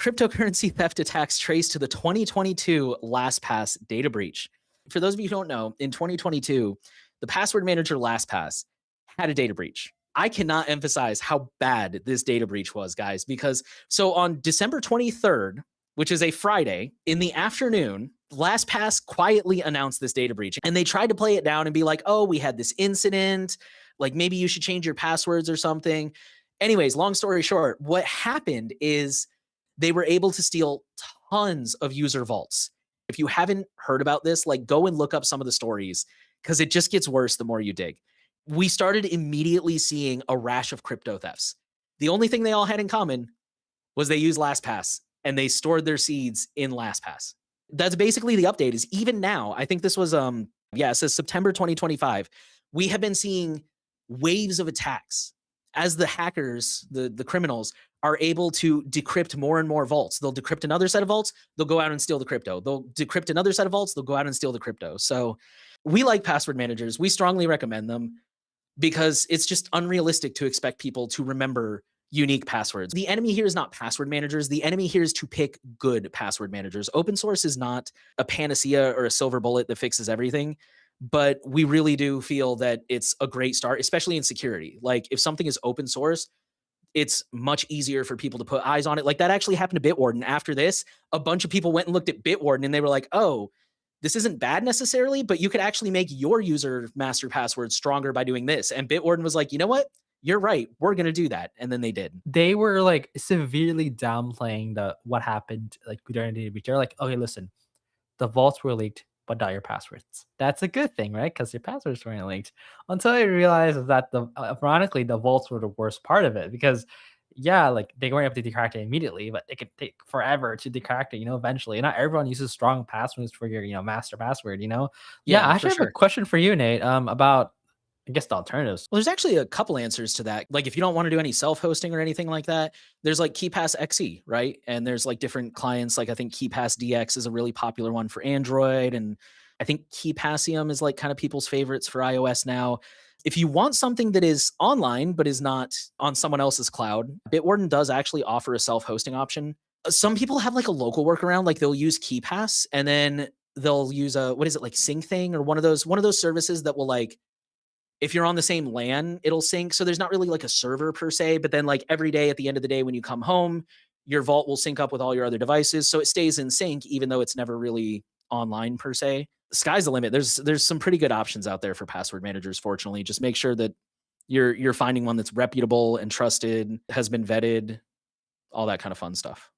cryptocurrency theft attacks traced to the 2022 LastPass data breach. For those of you who don't know, in 2022, the password manager LastPass had a data breach. I cannot emphasize how bad this data breach was, guys, because so on December 23rd, which is a Friday, in the afternoon, LastPass quietly announced this data breach, and they tried to play it down and be like, oh, we had this incident, like maybe you should change your passwords or something. Anyways, long story short, what happened is they were able to steal tons of user vaults. If you haven't heard about this, like go and look up some of the stories because it just gets worse the more you dig. We started immediately seeing a rash of crypto thefts. The only thing they all had in common was they used LastPass and they stored their seeds in LastPass. That's basically the update. Is even now, I think this was it says September 2025. We have been seeing waves of attacks as the hackers, the criminals, are able to decrypt more and more vaults. They'll decrypt another set of vaults, they'll go out and steal the crypto. They'll decrypt another set of vaults, they'll go out and steal the crypto. So we like password managers. We strongly recommend them because it's just unrealistic to expect people to remember unique passwords. The enemy here is not password managers. The enemy here is to pick good password managers. Open source is not a panacea or a silver bullet that fixes everything, but we really do feel that it's a great start, especially in security. Like if something is open source, it's much easier for people to put eyes on it. Like that actually happened to Bitwarden. After this, a bunch of people went and looked at Bitwarden and they were like, oh, this isn't bad necessarily, but you could actually make your user master password stronger by doing this. And Bitwarden was like, you know what? You're right. We're going to do that. And then they did. They were like severely downplaying what happened like during the breach. They're like, okay, listen, the vaults were leaked, but not your passwords. That's a good thing, right? Because your passwords weren't leaked. Until I realized that ironically the vaults were the worst part of it because yeah, like they weren't able to decrack it immediately, but it could take forever to decrack it, eventually. And not everyone uses strong passwords for your, master password. Yeah, Yeah, I for actually have a sure. question for you, Nate, about I guess the alternatives. Well, there's actually a couple answers to that. Like if you don't want to do any self-hosting or anything like that, there's like KeyPass XE, right? And there's like different clients. Like I think KeyPass DX is a really popular one for Android. And I think KeyPassium is like kind of people's favorites for iOS now. If you want something that is online, but is not on someone else's cloud, Bitwarden does actually offer a self-hosting option. Some people have like a local workaround, like they'll use KeyPass and then they'll use what is it, like Sync Thing or one of those services that will like, if you're on the same LAN, it'll sync. So there's not really like a server per se, but then like every day at the end of the day when you come home, your vault will sync up with all your other devices. So it stays in sync, even though it's never really online per se. Sky's the limit. There's some pretty good options out there for password managers, fortunately. Just make sure that you're finding one that's reputable and trusted, has been vetted, all that kind of fun stuff.